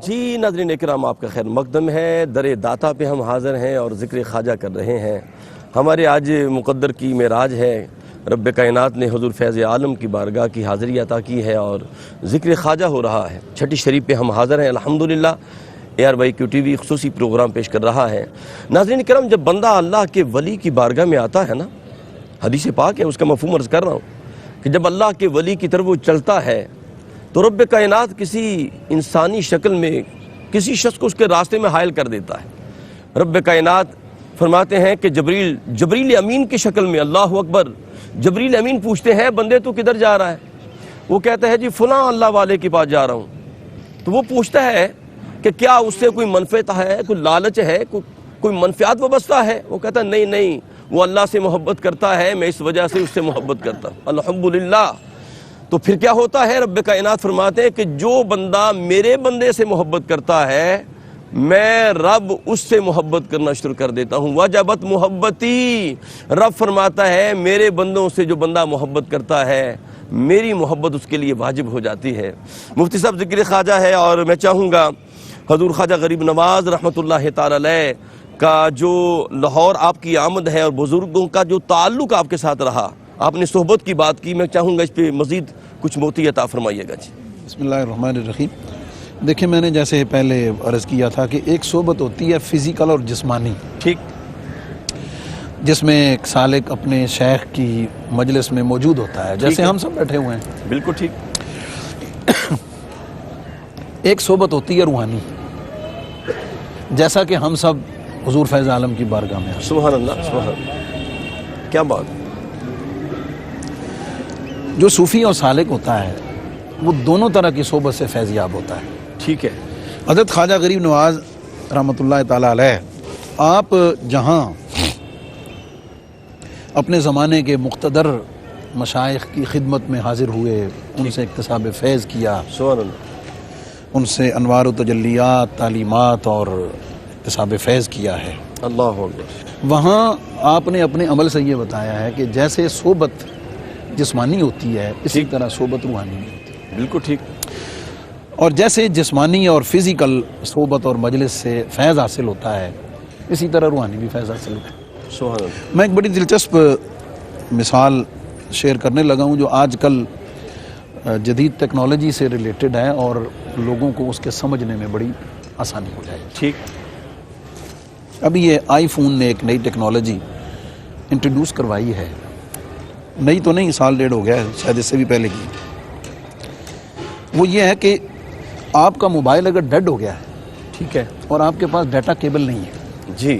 جی ناظرین اکرام، آپ کا خیر مقدم ہے۔ در داتا پہ ہم حاضر ہیں اور ذکر خواجہ کر رہے ہیں۔ ہمارے آج مقدر کی معراج ہے۔ رب کائنات نے حضور فیض عالم کی بارگاہ کی حاضری عطا کی ہے اور ذکر خواجہ ہو رہا ہے۔ چھٹی شریف پہ ہم حاضر ہیں الحمدللہ۔ ARYQ-TV خصوصی پروگرام پیش کر رہا ہے۔ ناظرین اکرام، جب بندہ اللہ کے ولی کی بارگاہ میں آتا ہے نا، حدیث پاک ہے، اس کا مفہوم عرض کر رہا ہوں کہ جب اللہ کے ولی کی طرف وہ چلتا ہے تو رب کائنات کسی انسانی شکل میں کسی شخص کو اس کے راستے میں حائل کر دیتا ہے۔ رب کائنات فرماتے ہیں کہ جبریل امین کی شکل میں، اللہ اکبر، جبریل امین پوچھتے ہیں بندے تو کدھر جا رہا ہے؟ وہ کہتا ہے جی فلاں اللہ والے کے پاس جا رہا ہوں۔ تو وہ پوچھتا ہے کہ کیا اس سے کوئی منفعت ہے، کوئی لالچ ہے، کوئی منفعات وابستہ ہے؟ وہ کہتا ہے نہیں، وہ اللہ سے محبت کرتا ہے، میں اس وجہ سے اس سے محبت کرتا ہوں۔ الحمدللہ۔ تو پھر کیا ہوتا ہے؟ رب کائنات فرماتے ہیں کہ جو بندہ میرے بندے سے محبت کرتا ہے، میں رب اس سے محبت کرنا شروع کر دیتا ہوں۔ وجبت محبتی، رب فرماتا ہے میرے بندوں سے جو بندہ محبت کرتا ہے، میری محبت اس کے لیے واجب ہو جاتی ہے۔ مفتی صاحب ذکر خواجہ ہے اور میں چاہوں گا حضور خواجہ غریب نواز رحمۃ اللہ تعالی علیہ کا جو لاہور آپ کی آمد ہے اور بزرگوں کا جو تعلق آپ کے ساتھ رہا، آپ نے صحبت کی بات کی، میں چاہوں گا اس پہ مزید کچھ موتی عطا فرمائیے گا۔ جی بسم اللہ الرحمن الرحیم۔ دیکھیں، میں نے جیسے پہلے عرض کیا تھا کہ ایک صحبت ہوتی ہے فزیکل اور جسمانی، ٹھیک، جس میں ایک سالک اپنے شیخ کی مجلس میں موجود ہوتا ہے، جیسے ہم سب بیٹھے ہوئے ہیں۔ بالکل ٹھیک۔ ایک صحبت ہوتی ہے روحانی، جیسا کہ ہم سب حضور فیض عالم کی بارگاہ میں ہیں۔ سبحان اللہ، سبحان اللہ، کیا بات۔ جو صوفی اور سالک ہوتا ہے وہ دونوں طرح کی صحبت سے فیض یاب ہوتا ہے۔ ٹھیک ہے۔ حضرت خواجہ غریب نواز رحمۃ اللہ تعالی علیہ، آپ جہاں اپنے زمانے کے مقتدر مشائخ کی خدمت میں حاضر ہوئے، ان سے اکتساب فیض کیا، سبحان اللہ، ان سے انوار و تجلیات، تعلیمات اور اکتساب فیض کیا ہے، اللہ اکبر، وہاں آپ نے اپنے عمل سے یہ بتایا ہے کہ جیسے صحبت جسمانی ہوتی ہے، اسی طرح صحبت روحانی بھی ہوتی ہے۔ بالکل ٹھیک۔ اور جیسے جسمانی اور فزیکل صحبت اور مجلس سے فیض حاصل ہوتا ہے، اسی طرح روحانی بھی فیض حاصل ہوتا ہے۔ سبحان اللہ۔ میں ایک بڑی دلچسپ مثال شیئر کرنے لگا ہوں جو آج کل جدید ٹیکنالوجی سے ریلیٹڈ ہے اور لوگوں کو اس کے سمجھنے میں بڑی آسانی ہو جائے۔ ٹھیک۔ ابھی یہ آئی فون نے ایک نئی ٹیکنالوجی انٹروڈیوس کروائی ہے، نئی تو نہیں، سال ڈیڑھ ہو گیا ہے، شاید اس سے بھی پہلے کی۔ وہ یہ ہے کہ آپ کا موبائل اگر ڈیڈ ہو گیا ہے، ٹھیک ہے، اور آپ کے پاس ڈیٹا کیبل نہیں ہے، جی،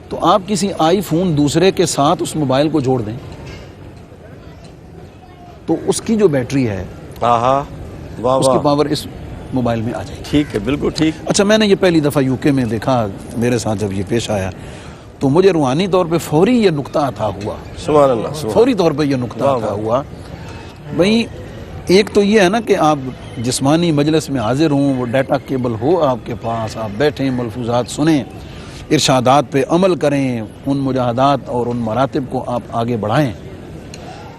تو آپ کسی آئی فون دوسرے کے ساتھ اس موبائل کو جوڑ دیں تو اس کی جو بیٹری ہے، واہ اس کی واہ، پاور اس موبائل میں آ جائے گی۔ ٹھیک ہے، بالکل ٹھیک۔ اچھا، میں نے یہ پہلی دفعہ UK میں دیکھا، میرے ساتھ جب یہ پیش آیا تو مجھے روحانی طور پہ فوری یہ نقطہ عطا ہوا، سبحان اللہ، سبحان فوری طور پہ یہ نقطہ واہ عطا واہ۔ ہوا۔ بھئی ایک تو یہ ہے نا کہ آپ جسمانی مجلس میں حاضر ہوں، وہ ڈیٹا کیبل ہو آپ کے پاس، آپ بیٹھیں، ملفوظات سنیں، ارشادات پہ عمل کریں، ان مجاہدات اور ان مراتب کو آپ آگے بڑھائیں،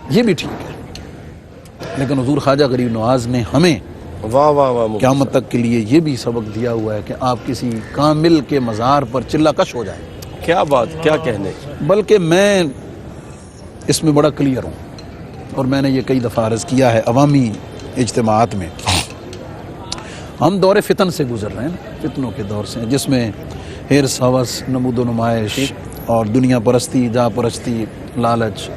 یہ بھی ٹھیک ہے۔ لیکن حضور خواجہ غریب نواز نے ہمیں واہ واہ واہ، قیامت تک کے لیے یہ بھی سبق دیا ہوا ہے کہ آپ کسی کامل کے مزار پر چلہ کش ہو جائیں۔ کیا بات، کیا کہنے۔ بلکہ میں اس میں بڑا کلیئر ہوں اور میں نے یہ کئی دفعہ عرض کیا ہے عوامی اجتماعات میں، ہم دور فتن سے گزر رہے ہیں، فتنوں کے دور سے، جس میں حرص، ہوس، نمود و نمائش اور دنیا پرستی، جا پرستی، لالچ،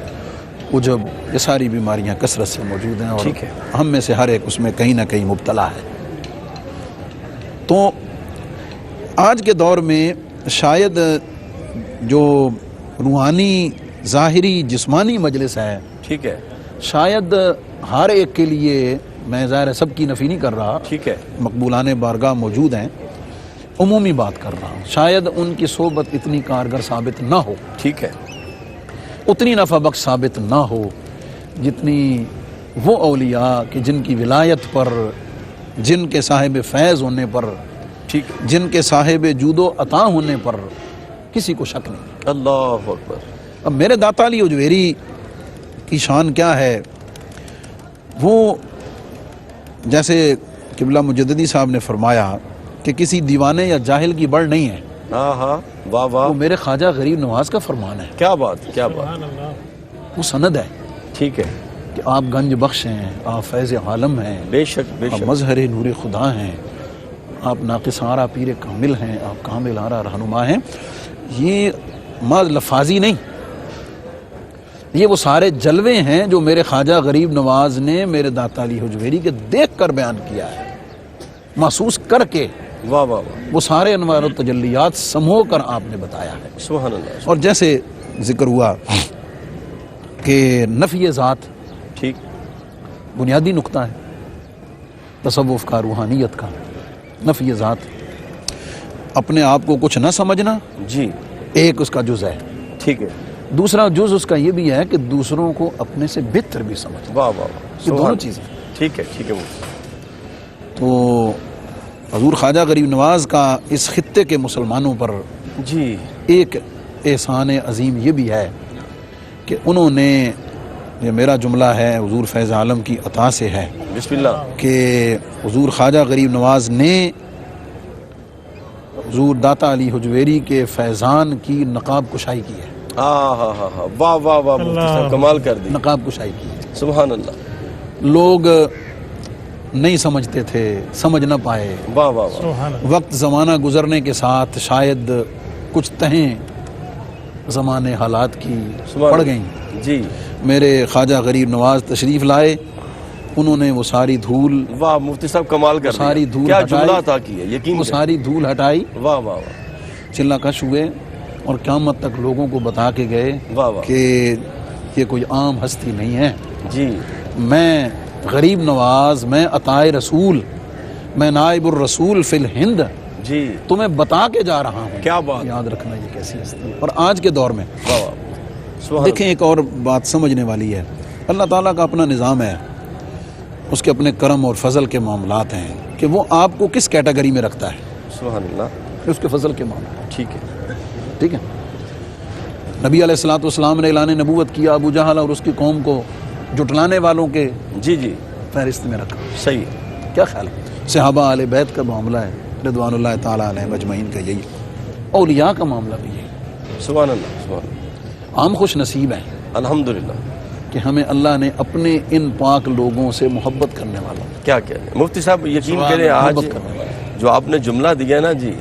عجب، یہ ساری بیماریاں کثرت سے موجود ہیں اور ٹھیک ہے، ہم میں سے ہر ایک اس میں کہیں نہ کہیں مبتلا ہے۔ تو آج کے دور میں شاید جو روحانی، ظاہری، جسمانی مجلس ہے، ٹھیک ہے، شاید ہر ایک کے لیے، میں ظاہر ہے سب کی نفی نہیں کر رہا، ٹھیک ہے، مقبولان بارگاہ موجود ہیں، عمومی بات کر رہا ہوں، شاید ان کی صحبت اتنی کارگر ثابت نہ ہو، ٹھیک ہے، اتنی نفع بخش ثابت نہ ہو جتنی وہ اولیاء کہ جن کی ولایت پر، جن کے صاحب فیض ہونے پر، ٹھیک، جن کے صاحب جود و عطا ہونے پر کسی کو شک نہیں۔ اللہ اکبر۔ اب میرے داتا علی اجویری کی شان کیا ہے؟ وہ جیسے قبلہ مجددی صاحب نے فرمایا کہ کسی دیوانے یا جاہل کی بڑھ نہیں ہے، ہاں ہاں، واہ واہ، وہ میرے خواجہ غریب نواز کا فرمان ہے، کیا بات، کیا بات، وہ سند ہے ٹھیک ہے، کہ آپ گنج بخش ہیں، آپ فیض عالم ہیں، بے شک بے آپ شک، مظہر نور خدا ہیں، آپ ناقص آرا پیر کامل ہیں، آپ کامل آرا رہنما ہیں۔ یہ محض لفاظی نہیں، یہ وہ سارے جلوے ہیں جو میرے خواجہ غریب نواز نے میرے داتا علی حجویری کے دیکھ کر بیان کیا ہے، محسوس کر کے، واہ واہ واہ، وہ سارے انوار و تجلیات سمو کر آپ نے بتایا ہے۔ سبحان اللہ، اور جیسے ذکر ہوا کہ نفی ذات ٹھیک، بنیادی نقطہ ہے تصوف کا، روحانیت کا، نفی ذات، اپنے آپ کو کچھ نہ سمجھنا جی ایک اس کا جز ہے، ٹھیک ہے، دوسرا جز اس کا یہ بھی ہے کہ دوسروں کو اپنے سے بہتر بھی سمجھنا، واہ واہ واہ، یہ دونوں سبحان، چیزیں۔ ٹھیک ہے ٹھیک ہے مفتی، تو حضور خواجہ غریب نواز کا اس خطے کے مسلمانوں پر جی ایک احسان عظیم یہ بھی ہے کہ انہوں نے، یہ میرا جملہ ہے، حضور فیض عالم کی عطا سے ہے، بسم اللہ، کہ حضور خواجہ غریب نواز نے حضور داتا علی حجویری کے فیضان کی نقاب کشائی کی ہے، ہاں ہاں ہاں ہاں، واہ واہ واہ، مفتی صاحب کمال کر دی، نقاب کشائی کی ہے۔ سبحان اللہ، لوگ نہیں سمجھتے تھے، سمجھ نہ پائے، واہ واہ واہ، وقت زمانہ گزرنے کے ساتھ شاید کچھ تہیں زمانے حالات کی پڑ گئیں، جی، میرے خواجہ غریب نواز تشریف لائے، انہوں نے وہ ساری دھول، واہ مفتی صاحب کمال کر دیا، ساری دھول کیا ہٹائی، جملہ عطا کیا، یقین وہ کریں، ساری دھول ہٹائی، واہ واہ واہ، چلہ کش ہوئے اور قیامت تک لوگوں کو بتا کے گئے واہ واہ، کہ یہ کوئی عام ہستی نہیں ہے، جی، میں غریب نواز، میں عطائے رسول، میں نائب الرسول فی الہند جی، تمہیں بتا کے جا رہا ہوں، کیا بات، یاد رکھنا یہ کیسی ہستی ہے۔ اور آج کے دور میں واہ واہ، سبحان دیکھیں ایک اور بات سمجھنے والی ہے، اللہ تعالیٰ کا اپنا نظام ہے، اس کے اپنے کرم اور فضل کے معاملات ہیں کہ وہ آپ کو کس کیٹیگری میں رکھتا ہے، اللہ، سبحان اللہ، اس کے فضل کے معاملات، ٹھیک ہے، ٹھیک ہے۔ نبی علیہ الصلوۃ والسلام نے اعلان نبوت کیا، ابو جہل اور اس کی قوم کو جھٹلانے والوں کے جی جی، فہرست میں رکھا، صحیح، کیا خیال ہے؟ صحابہ اہل بیت کا معاملہ ہے، رضوان اللہ تعالیٰ علیہ اجمعین کا یہی، اولیاء کا معاملہ بھی یہی، سبحان اللہ، سبحان اللہ، عام خوش نصیب ہیں الحمدللہ، کہ ہمیں اللہ نے اپنے ان پاک لوگوں سے محبت کرنے والوں، کیا کہہ رہے ہیں مفتی صاحب، یقین سبحان کریں اللہ، آج محبت کرنے والوں، جو آپ نے جملہ دیا نا جی،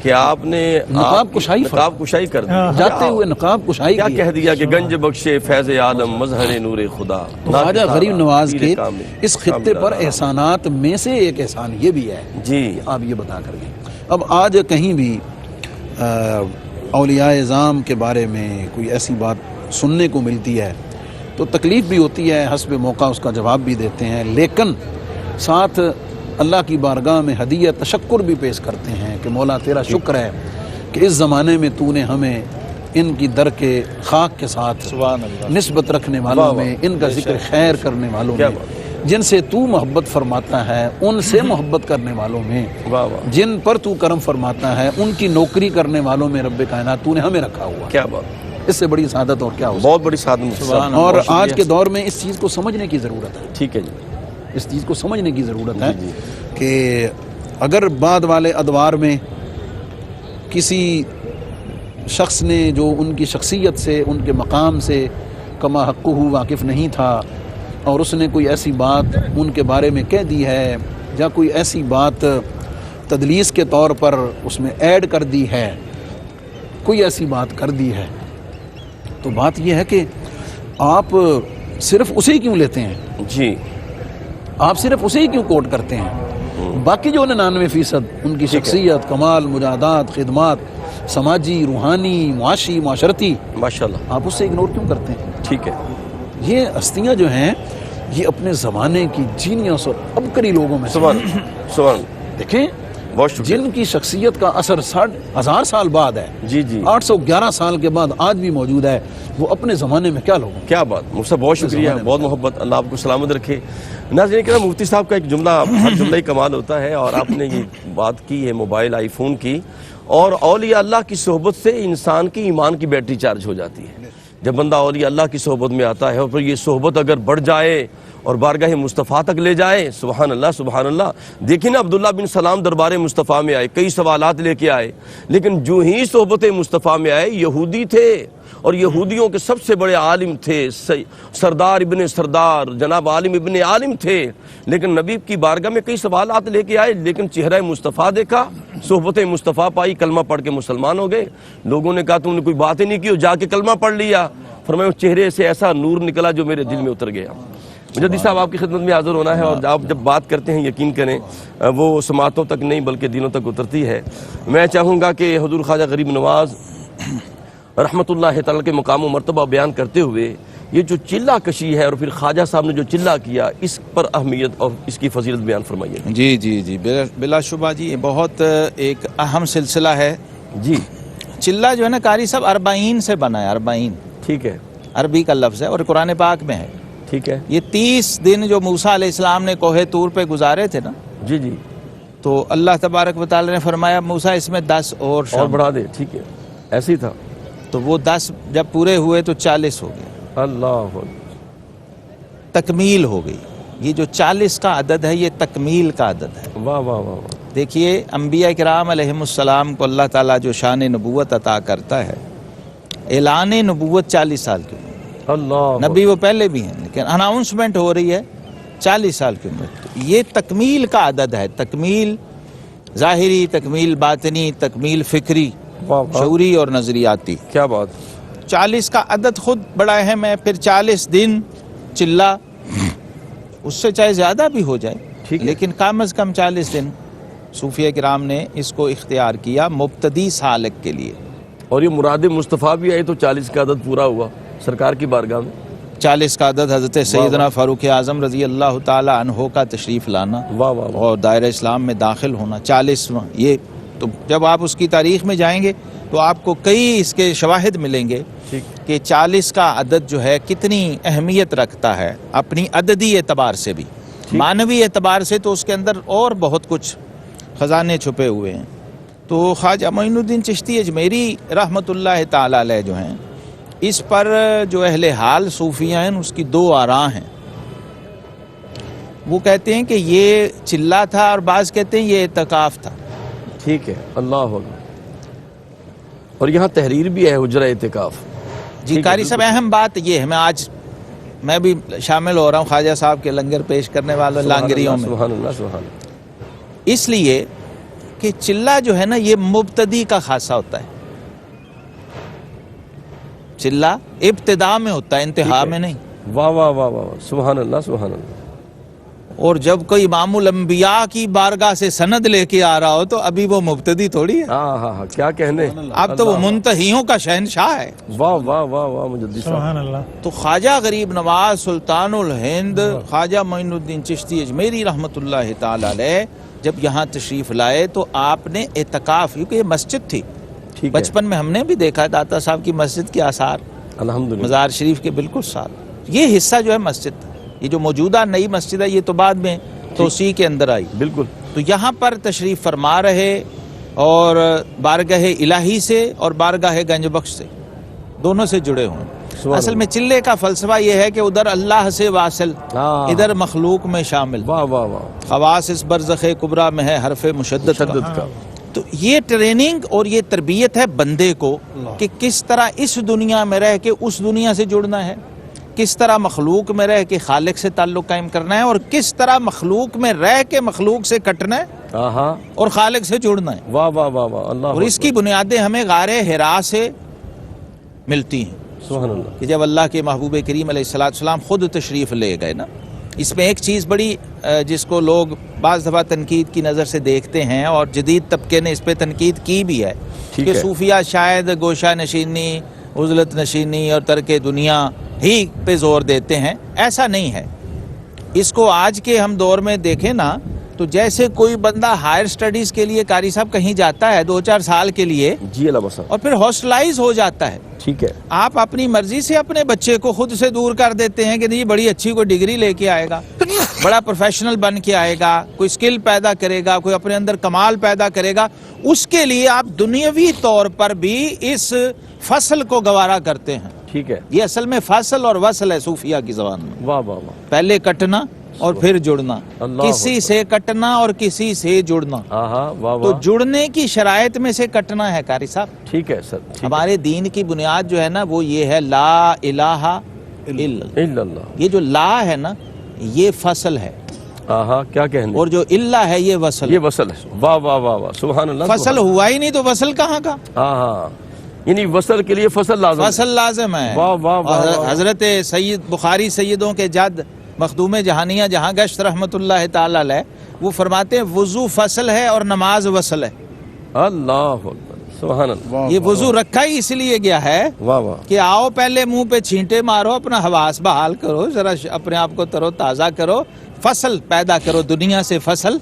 کہ آپ نے نقاب کشائی نقاب کشائی کر دی، جاتے ہوئے نقاب کشائی کیا کی کہہ دیا کہ گنج بخشے فیض عالم مظہر نور خدا، خواجہ غریب نواز کے کامل، اس خطے پر احسانات میں سے ایک احسان یہ بھی ہے، جی، آپ یہ بتا کر گئے۔ اب آج کہیں بھی اولیاء اعظام کے بارے میں کوئی ایسی بات سننے کو ملتی ہے تو تکلیف بھی ہوتی ہے، حسب موقع اس کا جواب بھی دیتے ہیں، لیکن ساتھ اللہ کی بارگاہ میں ہدیہ تشکر بھی پیش کرتے ہیں کہ مولا تیرا شکر ہے کہ اس زمانے میں تو نے ہمیں ان کی در کے خاک کے ساتھ نسبت رکھنے والوں میں، ان کا ذکر خیر کرنے والوں میں، جن سے تو محبت فرماتا ہے ان سے محبت کرنے والوں میں، واہ واہ، جن پر تو کرم فرماتا ہے ان کی نوکری کرنے والوں میں رب کائنات تو نے ہمیں رکھا ہوا، کیا بات، اس سے بڑی سعادت اور کیا ہو بہت بڑی سعادت مفتی صاحب، سکتی؟ اور بہت آج شکریہ، کے دور میں اس چیز کو سمجھنے کی ضرورت ہے، ٹھیک ہے جی، اس چیز کو سمجھنے کی ضرورت ہے جی، جی، کہ اگر بعد والے ادوار میں کسی شخص نے جو ان کی شخصیت سے، ان کے مقام سے کما حقہ واقف نہیں تھا اور اس نے کوئی ایسی بات ان کے بارے میں کہہ دی ہے یا کوئی ایسی بات تدلیس کے طور پر اس میں ایڈ کر دی ہے، کوئی ایسی بات کر دی ہے، تو بات یہ ہے کہ آپ صرف اسے کیوں لیتے ہیں، جی، آپ صرف اسے ہی کیوں کوٹ کرتے ہیں؟ باقی جو 99% ان کی شخصیت، کمال، مجاہدات، خدمات، سماجی، روحانی، معاشی، معاشرتی، ماشاءاللہ، آپ اسے اگنور کیوں کرتے ہیں؟ ٹھیک ہے، یہ ہستیاں جو ہیں یہ اپنے زمانے کی جینیس اور عبقری لوگوں میں سے سبحان سبحان، دیکھیں بہت شکریہ، جن کی شخصیت کا اثر 1000 سال بعد ہے، جی جی، 811 سال کے بعد آج بھی موجود ہے، وہ اپنے زمانے میں کیا لوگ ہیں؟ کیا بات، مفتی صاحب بہت شکریہ، بہت محبت، اللہ آپ کو سلامت رکھے۔ ناظرین کرام، مفتی صاحب کا ایک جملہ، ہر جملہ ہی کمال ہوتا ہے، اور آپ نے یہ بات کی ہے موبائل آئی فون کی، اور اولیاء اللہ کی صحبت سے انسان کی ایمان کی بیٹری چارج ہو جاتی ہے۔ جب بندہ اولیاء اللہ کی صحبت میں آتا ہے اور پھر یہ صحبت اگر بڑھ جائے اور بارگاہ مصطفیٰ تک لے جائے، سبحان اللہ سبحان اللہ. دیکھیں نا، عبداللہ بن سلام دربار مصطفیٰ میں آئے، کئی سوالات لے کے آئے، لیکن جو ہی صحبت مصطفیٰ میں آئے یہودی تھے، اور یہودیوں کے سب سے بڑے عالم تھے، سردار ابن سردار جناب عالم ابن عالم تھے، لیکن نبی کی بارگاہ میں کئی سوالات لے کے آئے، لیکن چہرہ مصطفیٰ دیکھا، صحبت مصطفیٰ پائی، کلمہ پڑھ کے مسلمان ہو گئے. لوگوں نے کہا تم نے کوئی بات ہی نہیں کی، جا کے کلمہ پڑھ لیا. فرمایا اس چہرے سے ایسا نور نکلا جو میرے دل میں اتر گیا. مجدد صاحب آپ کی خدمت میں حاضر ہونا ہے، اور آپ جب بات کرتے ہیں یقین کریں وہ سماعتوں تک نہیں بلکہ دلوں تک اترتی ہے. میں چاہوں گا کہ حضور خواجہ غریب نواز رحمۃ اللہ تعالیٰ کے مقام و مرتبہ بیان کرتے ہوئے یہ جو چلہ کشی ہے اور پھر خواجہ صاحب نے جو چلہ کیا، اس پر اہمیت اور اس کی فضیلت بیان فرمائیے. جی جی جی بلا شبہ جی، یہ بہت ایک اہم سلسلہ ہے. جی چلہ جو ہے نا قاری صاحب 40 سے بنا ہے، 40 ٹھیک ہے، عربی کا لفظ ہے اور قرآن پاک میں ہے. ٹھیک ہے. یہ 30 دن جو موسیٰ علیہ السلام نے کوہ طور پہ گزارے تھے نا، جی جی، تو اللہ تبارک و تعالی نے فرمایا موسیٰ اس میں 10 اور بڑھا دے. ٹھیک ہے، ایسے ہی تھا. تو وہ 10 جب پورے ہوئے تو 40 ہو گئے، اللہ تکمیل ہو گئی. یہ جو 40 کا عدد ہے یہ تکمیل کا عدد ہے. واہ واہ واہ واہ. دیکھیے انبیاء کرام علیہم السلام کو اللہ تعالیٰ جو شان نبوت عطا کرتا ہے، اعلان نبوت 40 سال کی عمر، اللہ نبی وہ پہلے بھی ہیں لیکن اناؤنسمنٹ ہو رہی ہے 40 سال کی عمر. یہ تکمیل کا عدد ہے، تکمیل ظاہری، تکمیل باطنی، تکمیل فکری، واہ واہ. شعوری اور نظریاتی. کیا بات. 40 کا عدد خود بڑا اہم ہے. پھر 40 دن چلہ، اس سے چاہے زیادہ بھی ہو جائے ٹھیک ہے، لیکن کم از کم 40 دن صوفیہ کرام نے اس کو اختیار کیا مبتدی سالک کے لیے. اور یہ مراد مصطفیٰ بھی آئی تو 40 کا عدد پورا ہوا سرکار کی بارگاہ میں. 40 کا عدد حضرت سیدنا فاروق اعظم رضی اللہ تعالی عنہ کا تشریف لانا واہ واہ واہ. اور دائرہ اسلام میں داخل ہونا 40واں. یہ تو جب آپ اس کی تاریخ میں جائیں گے تو آپ کو کئی اس کے شواہد ملیں گے ٹھیک. کہ 40 کا عدد جو ہے کتنی اہمیت رکھتا ہے اپنی عددی اعتبار سے بھی، معنوی اعتبار سے تو اس کے اندر اور بہت کچھ خزانے چھپے ہوئے ہیں. تو خواجہ معین الدین چشتی اجمیری رحمۃ اللہ تعالی علیہ جو ہیں، اس پر جو اہل حال صوفیہ ہیں اس کی 2 آراء ہیں. وہ کہتے ہیں کہ یہ چلہ تھا اور بعض کہتے ہیں یہ اعتکاف تھا. ٹھیک ہے، اللہ اکبر. اور یہاں تحریر بھی ہے حجرہ اعتکاف. جی قاری صاحب اہم بات یہ ہے، میں بھی شامل ہو رہا ہوں خواجہ صاحب کے لنگر پیش کرنے والوں لانگریوں میں، سبحان اللہ سبحان اللہ. اس لیے کہ چلہ جو ہے نا یہ مبتدی کا خاصہ ہوتا ہے. چلہ ابتدا میں ہوتا ہے، انتہا میں نہیں. واہ واہ واہ واہ، سبحان اللہ سبحان اللہ. اور جب کوئی امام الانبیاء کی بارگاہ سے سند لے کے آ رہا ہو تو ابھی وہ مبتدی تھوڑی ہے، ہاں ہاں ہاں، کیا کہنے. اب تو وہ منتہیوں کا شہنشاہ ہے. واہ واہ واہ واہ مجدد صاحب. سبحان اللہ. تو خواجہ غریب نواز سلطان الہند خواجہ معین الدین چشتی اجمیری رحمۃ اللہ تعالی علیہ جب یہاں تشریف لائے تو آپ نے اعتکاف، کیونکہ یہ مسجد تھی، ٹھیک ہے، بچپن میں ہم نے بھی دیکھا داتا صاحب کی مسجد کے آثار الحمدللہ. مزار شریف کے بالکل ساتھ. یہ حصہ جو ہے مسجد تھا، یہ جو موجودہ نئی مسجد ہے یہ تو بعد میں توسیع کے اندر آئی. بالکل. تو یہاں پر تشریف فرما رہے اور بارگاہ الہی سے اور بارگاہ گنج بخش سے دونوں سے جڑے ہوئے. اصل میں چلے کا فلسفہ یہ ہے کہ ادھر اللہ سے واصل، ادھر مخلوق میں شامل. واہ واہ واہ. خواص اس برزخ کبریٰ میں ہے حرف مشدد کا. تو یہ ٹریننگ اور یہ تربیت ہے بندے کو کہ کس طرح اس دنیا میں رہ کے اس دنیا سے جڑنا ہے، کس طرح مخلوق میں رہ کے خالق سے تعلق قائم کرنا ہے، اور کس طرح مخلوق میں رہ کے مخلوق سے کٹنا ہے اور خالق سے جڑنا ہے. واہ واہ واہ واہ. اللہ. اور اس کی بنیادیں ہمیں غار حرا سے ملتی ہیں. سبحان اللہ. کہ جب اللہ کے محبوب کریم علیہ السلام خود تشریف لے گئے نا، اس میں ایک چیز بڑی جس کو لوگ بعض دفعہ تنقید کی نظر سے دیکھتے ہیں اور جدید طبقے نے اس پہ تنقید کی بھی ہے کہ صوفیہ شاید گوشہ نشینی، عزلت نشینی اور ترک دنیا ہی پہ زور دیتے ہیں. ایسا نہیں ہے. اس کو آج کے ہم دور میں دیکھیں نا تو جیسے کوئی بندہ ہائر سٹڈیز کے لیے قاری صاحب کہیں جاتا ہے 2-4 سال کے لیے جی اللہ بسا، اور پھر ہاسٹلائز ہو جاتا ہے. ٹھیک ہے. آپ اپنی مرضی سے اپنے بچے کو خود سے دور کر دیتے ہیں کہ نہیں بڑی اچھی کوئی ڈگری لے کے آئے گا، بڑا پروفیشنل بن کے آئے گا، کوئی سکل پیدا کرے گا، کوئی اپنے اندر کمال پیدا کرے گا. اس کے لیے آپ دنیاوی طور پر بھی اس فصل کو گوارا کرتے ہیں. ٹھیک ہے. یہ اصل میں فصل اور وصل ہے صوفیہ کی زبان میں. واہ واہ واہ. پہلے کٹنا اور پھر جڑنا، اللہ کسی سے کٹنا اور کسی سے جڑنا. ہاں ہاں واہ تو واہ. جڑنے کی شرائط میں سے کٹنا ہے قاری صاحب. ٹھیک ہے سر. ٹھیک ہے. ہمارے دین کی بنیاد جو ہے نا وہ یہ ہے لا الہ الا اللہ. الا اللہ. یہ جو لا ہے نا یہ فصل ہے، ہاں ہاں کیا کہنے. اور جو اللہ ہے یہ وصل یہ ہے. وصل ہے. واہ واہ واہ واہ. سبحان اللہ. فصل ہوا ہی نہیں تو وصل کہاں کا؟ ہاں ہاں یعنی وصل کے لیے فصل لازم. فصل لازم ہے. واہ واہ واہ واہ. حضرت سید بخاری سیدوں کے جد مخدوم جہانیہ جہاں گشت رحمۃ اللہ تعالی علیہ وہ فرماتے ہیں وضو فصل ہے اور نماز وصل ہے. اللہ اکبر. سبحان اللہ. یہ وضو رکھا ہی اس لیے گیا ہے واہ واہ. کہ آؤ پہلے منہ پہ چھینٹے مارو، اپنا حواس بحال کرو، ذرا اپنے آپ کو ترو تازہ کرو، فصل پیدا کرو، دنیا سے فصل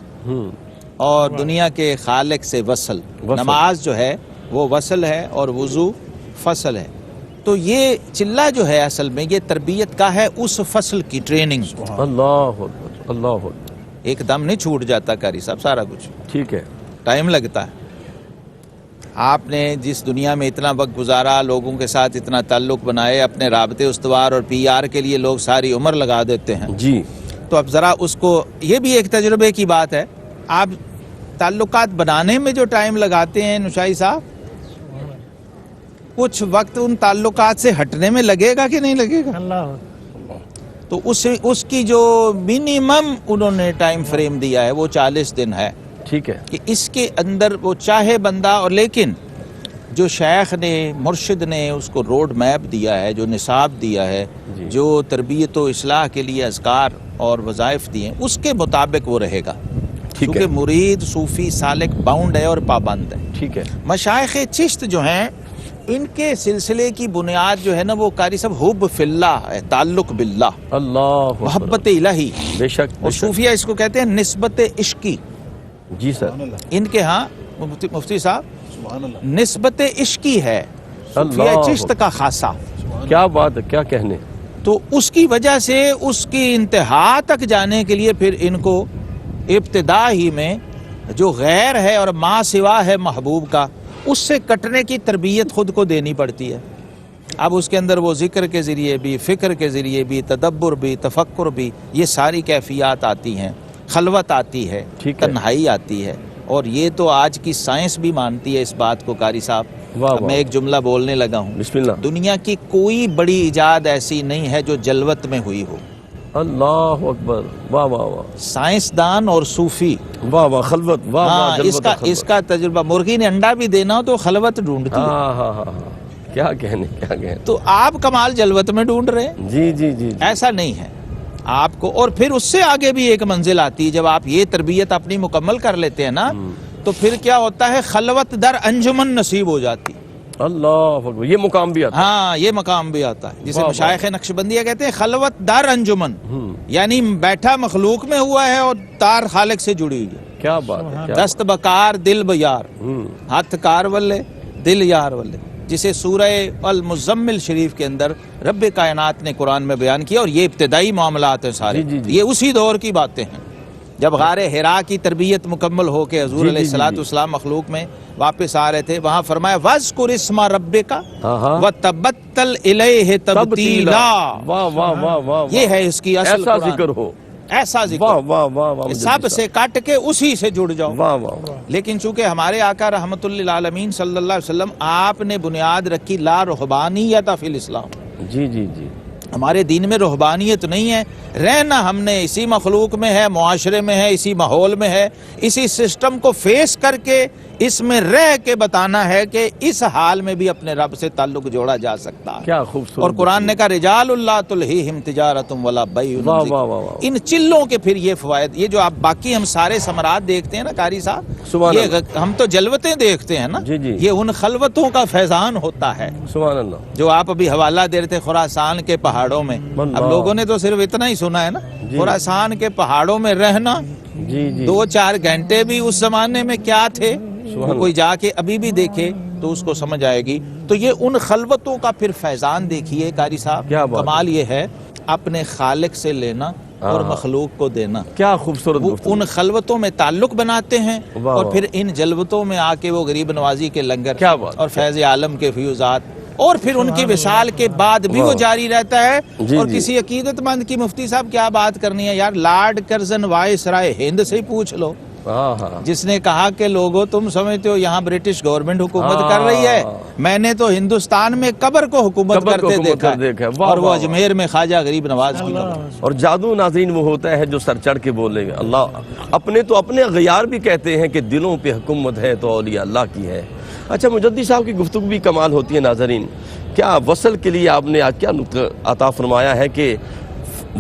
اور دنیا کے خالق سے وصل. نماز جو ہے وہ وصل ہے اور وضو فصل ہے. تو یہ چلہ جو ہے اصل میں یہ تربیت کا ہے، اس فصل کی ٹریننگ. اللہ اکبر. اللہ اکبر. ایک دم نہیں چھوٹ جاتا قاری صاحب سارا کچھ، ٹھیک ہے. ٹائم لگتا ہے. آپ نے جس دنیا میں اتنا وقت گزارا، لوگوں کے ساتھ اتنا تعلق بنائے، اپنے رابطے استوار اور پی آر کے لیے لوگ ساری عمر لگا دیتے ہیں. جی. تو اب ذرا اس کو، یہ بھی ایک تجربے کی بات ہے، آپ تعلقات بنانے میں جو ٹائم لگاتے ہیں نشائی صاحب، کچھ وقت ان تعلقات سے ہٹنے میں لگے گا کہ نہیں لگے گا؟ تو اس کی جو منیمم انہوں نے ٹائم فریم دیا ہے وہ 40 دن ہے ٹھیک ہے. کہ اس کے اندر وہ چاہے بندہ، اور لیکن جو شیخ نے مرشد نے اس کو روڈ میپ دیا ہے، جو نصاب دیا ہے، جو تربیت و اصلاح کے لیے اذکار اور وظائف دیے اس کے مطابق وہ رہے گا. کیونکہ مرید صوفی سالک باؤنڈ ہے اور پابند ہے. ٹھیک ہے. مشائخ چشت جو ہیں ان کے سلسلے کی بنیاد جو ہے نا وہ قاری صاحب حب فی اللہ ہے، تعلق باللہ، اللہ محبت الہی. بے شک. اور صوفیہ اس کو کہتے ہیں نسبت عشقی. جی سر. ان کے ہاں مفتی صاحب نسبت عشقی ہے صوفیہ چشت کا خاصہ. کیا بات ہے، کیا کہنے. تو اس کی وجہ سے اس کی انتہا تک جانے کے لیے پھر ان کو ابتدا ہی میں جو غیر ہے اور ما سوا ہے محبوب کا، اس سے کٹنے کی تربیت خود کو دینی پڑتی ہے. اب اس کے اندر وہ ذکر کے ذریعے بھی، فکر کے ذریعے بھی، تدبر بھی، تفکر بھی، یہ ساری کیفیات آتی ہیں. خلوت آتی ہے، تنہائی آتی ہے. اور یہ تو آج کی سائنس بھی مانتی ہے اس بات کو قاری صاحب. میں ایک جملہ بولنے لگا ہوں. بسم اللہ. دنیا کی کوئی بڑی ایجاد ایسی نہیں ہے جو جلوت میں ہوئی ہو. اللہ اکبر. واہ واہ واہ. سائنسدان اور صوفی، واہ واہ. خلوت. واہ واہ. اس کا تجربہ. مرغی نے انڈا بھی دینا ہو تو خلوت ڈھونڈتی ہے. ہاں ہاں ہاں. کیا کہنے، کیا کہنے. تو آپ کمال جلوت میں ڈھونڈ رہے ہیں. جی جی جی. ایسا نہیں ہے آپ کو. اور پھر اس سے آگے بھی ایک منزل آتی ہے. جب آپ یہ تربیت اپنی مکمل کر لیتے ہیں نا تو پھر کیا ہوتا ہے، خلوت در انجمن نصیب ہو جاتی. اللہ اکبر. یہ مقام بھی آتا ہے. ہاں یہ مقام بھی آتا ہے جسے مشائخ نقشبندیہ کہتے ہیں خلوت در انجمن. یعنی بیٹھا مخلوق میں ہوا ہے اور تار خالق سے جڑی ہوئی ہے. کیا بات ہے. دست بکار دل بیار، ہاتھ کار والے دل یار والے، جسے سورہ المزمل شریف کے اندر رب کائنات نے قرآن میں بیان کیا. اور یہ ابتدائی معاملات ہیں سارے. یہ اسی دور کی باتیں ہیں جب غار حرا کی تربیت مکمل ہو کے حضور علیہ الصلوۃ والسلام مخلوق میں واپس آ رہے تھے. وہاں فرمایا وَاذْكُرِ اسْمَ رَبِّكَ وَتَبَتَّلْ إِلَيْهِ تَبْتِيلًا. واہ واہ واہ واہ. یہ ہے اس کی اصل ایسا ذکر ہو. ایسا ذکر. واہ واہ واہ واہ. سب سے کٹ کے اسی سے جڑ جاؤ. واہ واہ. لیکن چونکہ ہمارے آقا رحمت للعالمین صلی اللہ علیہ وسلم آپ نے بنیاد رکھی لا رہبانیت فی الاسلام. جی جی جی. ہمارے دین میں رہبانیت نہیں ہے. رہنا ہم نے اسی مخلوق میں ہے، معاشرے میں ہے، اسی ماحول میں ہے. اسی سسٹم کو فیس کر کے اس میں رہ کے بتانا ہے کہ اس حال میں بھی اپنے رب سے تعلق جوڑا جا سکتا ہے. کیا خوبصورت. اور قرآن نے کہا رجال اللہ تلہیہم تجارۃ ولا بیع. ان چلوں کے پھر یہ فوائد، یہ جو آپ باقی ہم سارے ثمرات دیکھتے ہیں نا قاری صاحب، یہ ہم تو جلوتیں دیکھتے ہیں نا، یہ ان خلوتوں کا فیضان ہوتا ہے. سبحان اللہ. جو آپ ابھی حوالہ دے رہے تھے خراسان کے پہاڑوں میں، اب لوگوں نے تو صرف اتنا ہی سنا ہے نا، خراسان کے پہاڑوں میں رہنا. 2-4 گھنٹے بھی اس زمانے میں کیا تھے، کوئی جا کے ابھی بھی دیکھے تو اس کو سمجھ آئے گی. تو یہ ان خلوتوں کا پھر فیضان دیکھیے قاری صاحب. کمال یہ ہے اپنے خالق سے لینا اور مخلوق کو دینا. کیا خوبصورت. ان خلوتوں میں تعلق بناتے ہیں اور پھر ان جلوتوں میں آ کے وہ غریب نوازی کے لنگر اور فیض عالم کے فیوزات اور پھر ان کی وصال کے بعد بھی وہ جاری رہتا ہے. جی اور جی. کسی عقیدت مند کی مفتی صاحب کیا بات کرنی ہے یار, لارڈ کرزن وائسرائے ہند سے ہی پوچھ لو, ہاں ہاں جس نے کہا کہ لوگوں تم سمجھتے ہو یہاں برٹش گورنمنٹ حکومت کر رہی ہے, میں نے تو ہندوستان میں قبر کو حکومت قبر کو کرتے حکومت دیکھا دیکھا ہے. ہے, واہ اور وہ واہ. اجمیر میں خواجہ غریب نواز کی قبر. اور جادو ناظرین وہ ہوتا ہے جو سر چڑھ کے بولے گا. اللہ اپنے تو اپنے غیار بھی کہتے ہیں کہ دلوں پہ حکومت ہے تو اولیاء اللہ کی ہے. اچھا مجدد صاحب کی گفتگو بھی کمال ہوتی ہے ناظرین. کیا وصل کے لیے آپ نے کیا نقطہ عطا فرمایا ہے کہ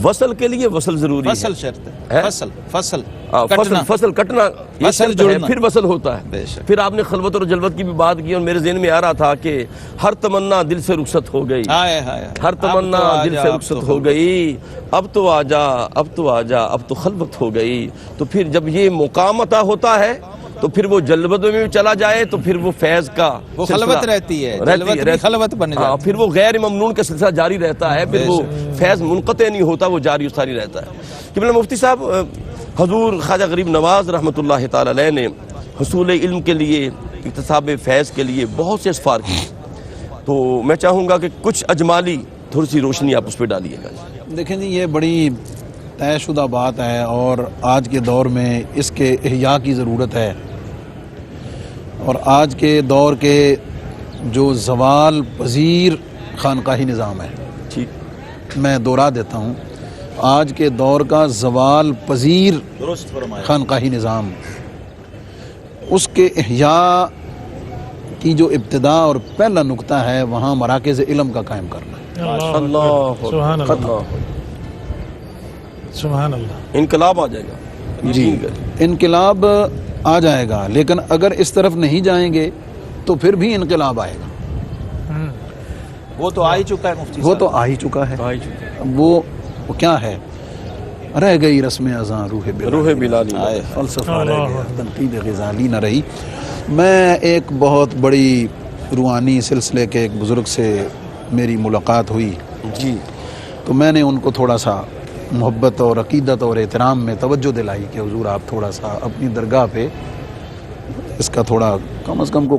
وصل کے لیے وصل ضروری فصل ہے. شرط ہے؟ ہے, فصل فصل کٹنا. فصل کٹنا یہ فصل شرط ہے, جڑنا. پھر وصل ہوتا ہے. بے شک. پھر آپ نے خلوت اور جلوت کی بھی بات کی اور میرے ذہن میں آ رہا تھا کہ ہر تمنا دل سے رخصت ہو گئی, ہائے ہائے, ہر تمنا دل سے رخصت ہو گئی, اب تو آ جا, اب تو آ جا, اب تو خلوت ہو گئی. تو پھر جب یہ مقام عطا ہوتا ہے تو پھر وہ جلوت میں بھی چلا جائے تو پھر وہ فیض کا وہ سلسلہ خلوت رہتی ہے, جلوت بھی خلوت بن ہاں, جاتی پھر وہ غیر ممنون کا سلسلہ جاری رہتا ہے, پھر وہ فیض منقطع نہیں ہوتا, وہ جاری و ساری رہتا ہے. کہ مفتی صاحب حضور خواجہ غریب نواز رحمۃ اللہ تعالی علیہ نے حصول علم کے لیے, اکتساب فیض کے لیے بہت سے اسفار کیے, تو میں چاہوں گا کہ کچھ اجمالی تھوڑی سی روشنی آپ اس پہ ڈالیے گا. دیکھیں جی, یہ بڑی طے شدہ بات ہے اور آج کے دور میں اس کے احیاء کی ضرورت ہے. اور آج کے دور کے جو زوال پذیر خانقاہی نظام ہے, ٹھیک, میں دوہرا دیتا ہوں, آج کے دور کا زوال پذیر درست فرمایا. خانقاہی نظام, اس کے احیاء کی جو ابتدا اور پہلا نقطہ ہے وہاں مراکز علم کا قائم کرنا ہے. اللہ سبحان اللہ, اللہ, سبحان اللہ. انقلاب آ جائے گا. جی, انقلاب آ جائے گا, لیکن اگر اس طرف نہیں جائیں گے تو پھر بھی انقلاب آئے گا. وہ تو آ ہی چکا ہے مفتی وہ صاحب. تو آ ہی چکا ہے. وہ کیا ہے, رہ گئی رسم ازاں روح روح بلالی. فلسفہ رہ گیا, تنقید غزالی نہ رہی. میں ایک بہت بڑی روحانی سلسلے کے ایک بزرگ سے میری ملاقات ہوئی, جی, تو میں نے ان کو تھوڑا سا محبت اور عقیدت اور احترام میں توجہ دلائی کہ حضور آپ تھوڑا سا اپنی درگاہ پہ اس کا تھوڑا کم از کم کو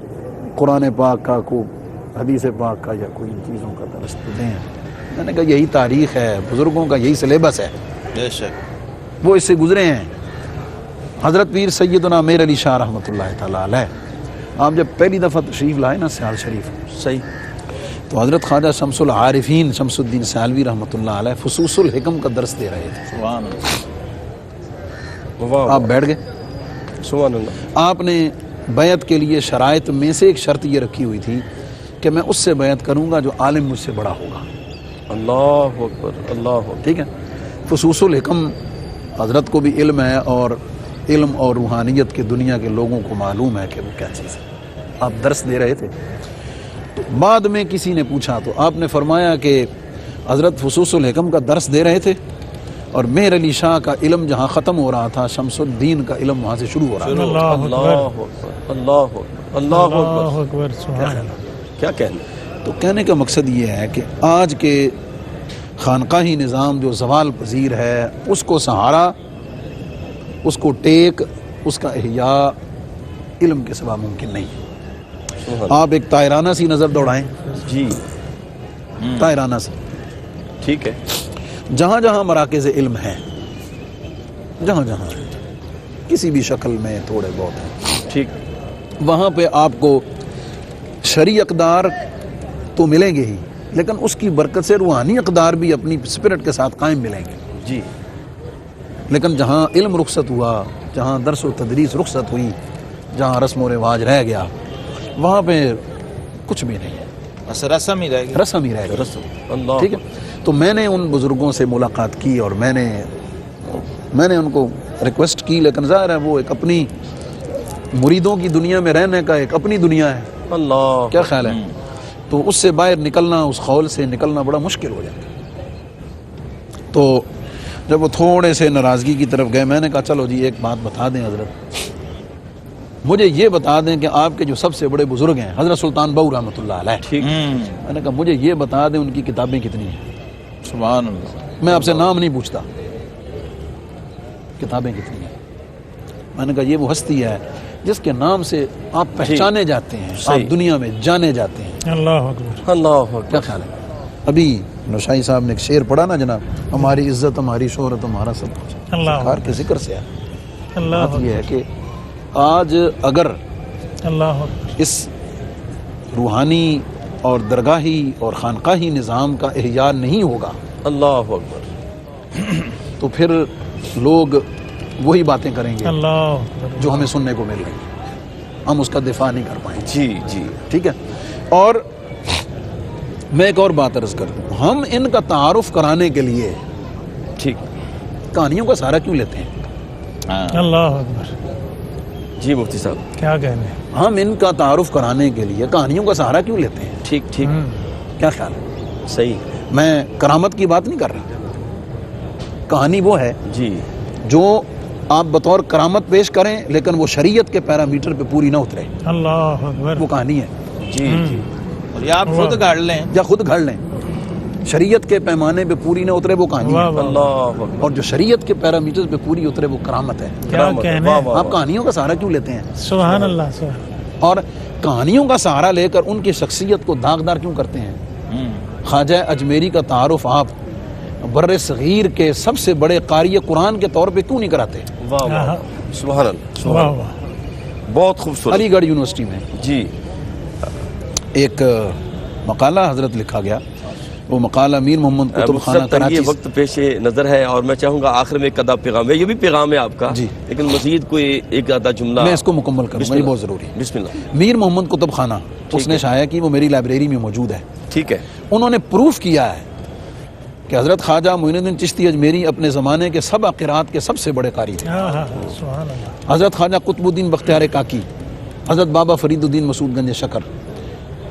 قرآن پاک کا, کو حدیث پاک کا یا کوئی چیزوں کا درس دیں. میں نے کہا یہی تاریخ ہے, بزرگوں کا یہی سلیبس ہے, بے شک, وہ اس سے گزرے ہیں. حضرت پیر سیدنا میر علی شاہ رحمۃ اللہ تعالیٰ علیہ, آپ جب پہلی دفعہ تشریف لائے نا سیال شریف, صحیح, تو حضرت خواجہ شمس العارفین شمس الدین سیالوی رحمۃ اللہ علیہ فصوص الحکم کا درس دے رہے تھے. سبحان اللہ. آپ بیٹھ گئے. سبحان اللہ. آپ نے بیعت کے لیے شرائط میں سے ایک شرط یہ رکھی ہوئی تھی کہ میں اس سے بیعت کروں گا جو عالم مجھ سے بڑا ہوگا. اللہ اکبر, اللہ اکبر. ٹھیک ہے, فصوص الحکم حضرت کو بھی علم ہے اور علم اور روحانیت کی دنیا کے لوگوں کو معلوم ہے کہ وہ کیا چیز ہے. آپ درس دے رہے تھے, بعد میں کسی نے پوچھا تو آپ نے فرمایا کہ حضرت فصوص الحکم کا درس دے رہے تھے اور مہر علی شاہ کا علم جہاں ختم ہو رہا تھا, شمس الدین کا علم وہاں سے شروع ہو رہا تھا. اللہ اکبر, اللہ اکبر, اللہ اکبر. اکبر, سبحان اللہ. کیا کہنا. تو کہنے کا مقصد یہ ہے کہ آج کے خانقاہی نظام جو زوال پذیر ہے, اس کو سہارا, اس کو ٹیک, اس کا احیاء علم کے سوا ممکن نہیں. آپ ایک طائرانہ سی نظر دوڑائیں, جی, طائرانہ سی, ٹھیک ہے, جہاں جہاں مراکز علم ہیں, جہاں جہاں کسی بھی شکل میں تھوڑے بہت ہیں, ٹھیک, وہاں پہ آپ کو شرعی اقدار تو ملیں گے ہی, لیکن اس کی برکت سے روحانی اقدار بھی اپنی اسپرٹ کے ساتھ قائم ملیں گے. جی, لیکن جہاں علم رخصت ہوا, جہاں درس و تدریس رخصت ہوئی, جہاں رسم و رواج رہ گیا, وہاں پہ کچھ بھی نہیں, بس رسم ہی رہ گئی. رسم ہی رہ گئی. رسم. اللہ. ٹھیک ہے. تو میں نے ان بزرگوں سے ملاقات کی اور میں نے ان کو ریکویسٹ کی, لیکن ظاہر ہے وہ ایک اپنی مریدوں کی دنیا میں رہنے کا ایک اپنی دنیا ہے. اللہ. کیا خیال ہے؟ تو اس سے باہر نکلنا, اس خول سے نکلنا بڑا مشکل ہو جاتا ہے. تو جب وہ تھوڑے سے ناراضگی کی طرف گئے, میں نے کہا چلو جی ایک بات بتا دیں حضرت, مجھے یہ بتا دیں کہ آپ کے جو سب سے بڑے بزرگ ہیں حضرت سلطان بہو رحمۃ اللہ علیہ, ٹھیک, میں نے کہا مجھے یہ بتا دیں ان کی کتابیں کتنی ہیں. سبحان اللہ. میں آپ سے نام نہیں پوچھتا, کتابیں کتنی ہیں. میں نے کہا یہ وہ ہستی ہے جس کے نام سے آپ پہچانے جاتے ہیں، صحیح۔ آپ دنیا میں جانے جاتے ہیں۔ اللہ اکبر، اللہ کیا اکبر۔ خیال ہے؟ ابھی نوشاہی صاحب نے ایک شعر پڑھا نا جناب، ہماری عزت ہماری شہرت ہمارا سب کچھ اللہ سرکار کے ذکر سے ہے۔ اللہ بات یہ ہے کہ آج اگر اللہ اکبر، اس روحانی اور درگاہی اور خانقاہی نظام کا احیاء نہیں ہوگا اللہ اکبر۔ تو پھر لوگ وہی باتیں کریں گے اللہ اکبر، جو ہمیں سننے کو مل رہی ہیں، ہم اس کا دفاع نہیں کر پائیں گے۔ جی جی ٹھیک ہے، اور میں ایک اور بات عرض کر دوں، ہم ان کا تعارف کرانے کے لیے ٹھیک۔ کہانیوں کا سہارا کیوں لیتے ہیں؟ اللہ اکبر، جی مفتی صاحب، کیا کہنے، ہم ان کا تعارف کرانے کے لیے کہانیوں کا سہارا کیوں لیتے ہیں؟ ٹھیک ٹھیک، کیا خیال ہے؟ صحیح۔ میں کرامت کی بات نہیں کر رہا، کہانی وہ ہے جی جو آپ بطور کرامت پیش کریں لیکن وہ شریعت کے پیرامیٹر پہ پوری نہ اترے، اللہ اکبر، وہ کہانی ہے۔ جی جی، اور یہ آپ خود گھڑ لیں، یا خود گھڑ لیں، شریعت کے پیمانے پہ پوری نہ اترے وہ کہانی واہ ہے، واہ، اللہ اکبر۔ اور جو شریعت کے پیرامیٹر پہ پوری اترے وہ کرامت ہے۔ کیا کرامت، کہنے، واہ واہ۔ آپ کہانیوں کا سہارا کیوں لیتے ہیں؟ سبحان اللہ، سبحان، اور کہانیوں کا سہارا لے کر ان کی شخصیت کو داغدار کیوں کرتے ہیں؟ خواجہ اجمیری کا تعارف آپ بر صغیر کے سب سے بڑے قاری قرآن کے طور پہ کیوں نہیں کراتے؟ واہ واہ، سبحان اللہ، سبحان واہ اللہ، واہ، بہت خوبصورت۔ علی گڑھ یونیورسٹی میں جی ایک مقالہ حضرت لکھا گیا، وہ مقالہ میر محمد کتب مفتی خانہ صاحب، کراچی یہ سے- وقت پیش نظر ہے اور میں چاہوں گا آخر میں ایک آدھا پیغام ہے، یہ بھی پیغام ہے آپ کا جی۔ لیکن مزید کوئی ایک آدھا جملہ میں اس کو مکمل کروں بسم گا، یہ اللہ، بہت ضروری ہے۔ بسم اللہ۔ میر محمد کتب خانہ اس نے ہے۔ شائع کی، وہ میری لائبریری میں موجود ہے۔ ٹھیک ہے، انہوں نے پروف کیا ہے کہ حضرت خواجہ معین الدین چشتی اجمیری اپنے زمانے کے سبع قرات کے سب سے بڑے قاری تھے۔ ہاں ہاں، سبحان اللہ، حضرت خواجہ قطب الدین بختیار کاکی، حضرت بابا فرید الدین مسعود گنج شکر،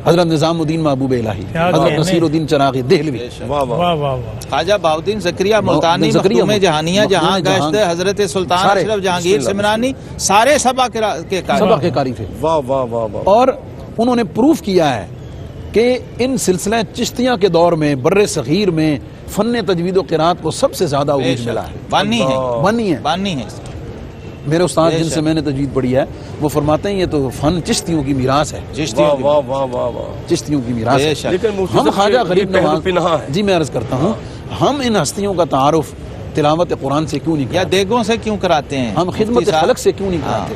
حضرت نظام الدین محبوب الہی، کیا حضرت کہنے۔ نصیر الدین چراغی دہلوی، واہ واہ، واہ واہ واہ، خواجہ بہاؤدین زکریہ ملتانی، زکریہ مخدوم جہانیہ، جہاں مخدوم گشت، جہاں، حضرت سلطان سارے، اشرف جہانگیر بسم اللہ، سمرانی، سارے سبا کے سبع قائم۔ کے قاری تھے۔ واہ واہ واہ واہ، اور انہوں نے پروف کیا ہے کہ ان سلسلہ چشتیہ کے دور میں بر صغیر میں فن تجوید و قرات کو سب سے زیادہ عروج ملا ہے۔ بانی ہے، بانی ہے۔ بانی ہے، میرے استاد بے جن شک۔ سے میں نے تجوید پڑھی ہے وہ فرماتے ہیں یہ تو فن چشتیوں کی میراث ہے، چشتیوں واہ کی۔ واہ واہ واہ واہ۔ چشتیوں کی میراث بے ہے۔ شک۔ لیکن مفتی ہم صاحب خواجہ یہ غریب پہلو نواز، پنہا ہے۔ جی میں عرض کرتا ہوں، ہم ان ہستیوں کا تعارف تلاوت قرآن سے کیوں نہیں یا کراتے؟ دیگوں سے کیوں کراتے ہیں؟ ہم مفتی خدمت صاحب، خلق سے کیوں نہیں کراتے؟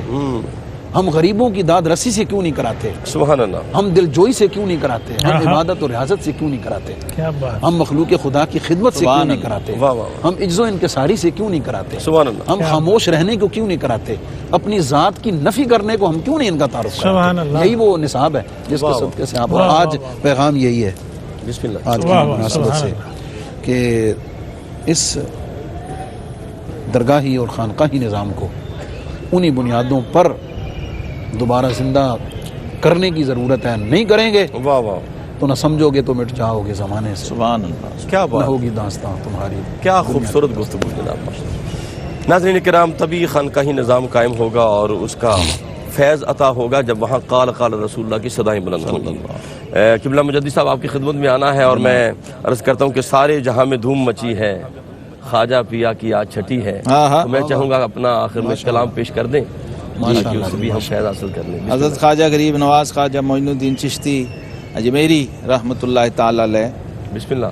ہم غریبوں کی داد رسی سے کیوں نہیں کراتے؟ سبحان اللہ، ہم دل جوئی سے کیوں نہیں کراتے؟ ہم ہاں۔ عبادت اور ریاضت سے کیوں نہیں کراتے؟ کیا بات، ہم مخلوق خدا کی خدمت سے کیوں سبحان نہیں اللہ۔ کراتے؟ واہ واہ واہ، ہم عجز و انکساری سے کیوں نہیں کراتے؟ سبحان اللہ، ہم خاموش رہنے کو کیوں نہیں کراتے؟ اپنی ذات کی نفی کرنے کو ہم کیوں نہیں ان کا تعارف سبحان کراتے؟ اللہ۔ یہی وہ نصاب ہے جس کے واہ صدقے سے آپ، واہ واہ آج واہ۔ پیغام یہی ہے بسم اللہ۔ آج کی واہ واہ، مناسبت سبحان سے اللہ۔ کہ اس درگاہی اور خانقاہی نظام کو انہی بنیادوں پر دوبارہ زندہ کرنے کی ضرورت ہے۔ نہیں کریں گے واہ واہ، تو نہ سمجھو گے تو مٹ جاؤ گے زمانے سے، سبحان اللہ۔ کیا نہ بات، ہوگی داستان تمہاری۔ کیا خوبصورت گفتگو جناب۔ ناظرین کرام، تبھی خانقاہی نظام قائم ہوگا اور اس کا فیض عطا ہوگا جب وہاں قال قال رسول اللہ کی صدائیں بلند ہوں گی۔ قبلہ مجدد صاحب آپ کی خدمت میں آنا ہے اور میں عرض کرتا ہوں کہ سارے جہاں میں دھوم مچی ہے، خواجہ پیا کی آج چھٹی ہے، ہاں ہاں۔ تو میں چاہوں گا اپنا آخر میں کلام پیش کر دیں تاکہ اس سے بھی ہم فیض حاصل کر لیں۔ حضرت خواجہ غریب نواز خواجہ معین الدین چشتی اجمیری رحمۃ اللہ تعالی علیہ بسم اللہ،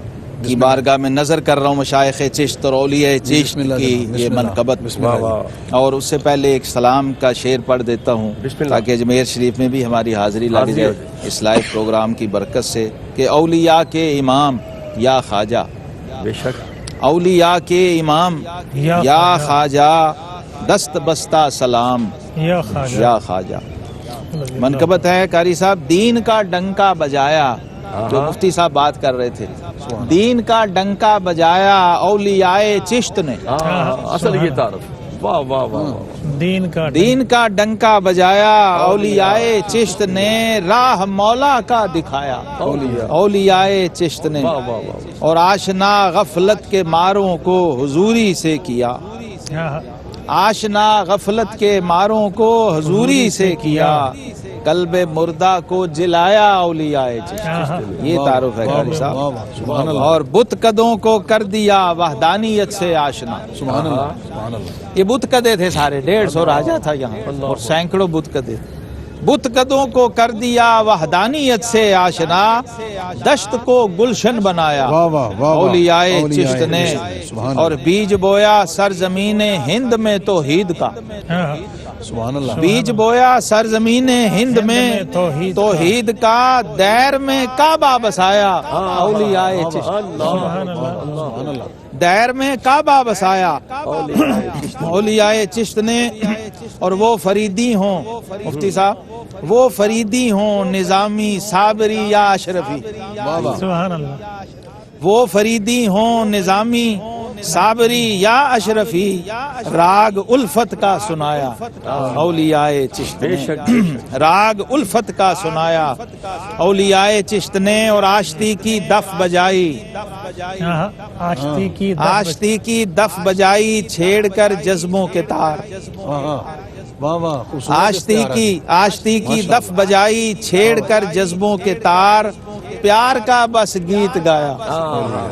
کی بارگاہ میں نظر کر رہا ہوں مشائخ چشت اور اولیاء چشت بسم اللہ کی جناب، یہ بسم اللہ، منقبت، بسم واہ اللہ۔ واہ، اور اس سے پہلے ایک سلام کا شعر پڑھ دیتا ہوں بسم اللہ۔ تاکہ اجمیر شریف میں بھی ہماری حاضری لگ حاضری جائے ہو اس لائیو پروگرام کی برکت سے کہ اولیاء کے امام یا خواجہ، بے شک، اولیاء کے امام یا خواجہ، دست بستہ سلام یا خواجہ، یا خواجہ۔ منقبت ہے قاری صاحب، دین کا ڈنکا بجایا، جو مفتی صاحب بات کر رہے تھے، دین کا ڈنکا بجایا اولیاء چشت نے، اصل یہ تعارف، واہ واہ واہ واہ، دین کا دین کا ڈنکا بجایا اولیاء چشت نے، راہ مولا کا دکھایا اولیاء چشت نے، واہ واہ واہ، اور آشنا غفلت کے ماروں کو حضوری سے کیا، آشنا غفلت کے ماروں کو حضوری سے کیا، قلب مردہ کو جلایا اولیاء چشت۔ یہ تعارف ہے قاری صاحب۔ اور بت قدوں کو کر دیا وحدانیت سے آشنا۔ سبحان اللہ سبحان اللہ۔ یہ بت قدے تھے سارے، 150 راجا تھا یہاں اور سینکڑوں بت قدے تھے۔ بت قدوں کو کر دیا وحدانیت سے آشنا، دشت کو گلشن بنایا واہ واہ واہ واہ۔ اولیاء چشت نے، سبحان اللہ۔ اور بیج بویا سرزمین ہند میں توحید کا۔ سبحان اللہ۔ بیج بویا سرزمین ہند میں توحید کا، دیر میں کعبہ بسایا اولیاء چشت۔ سبحان اللہ۔ دیر میں کعبہ بسایا اولیاء چشت نے، اور وہ فریدی ہوں مفتی صاحب، وہ فریدی ہوں نظامی صابری یا اشرفی، سبحان اللہ۔ وہ فریدی ہوں نظامی صابری یا اشرفی، راگ الفت کا سنایا اولیاء چشت نے، راگ الفت کا سنایا اولیاء چشت نے، اور آشتی کی دف بجائی، آشتی کی دف بجائی چھیڑ کر جذبوں کے تار، آشتی کی دف بجائی چھیڑ کر جذبوں کے تار، پیار کا بس گیت گایا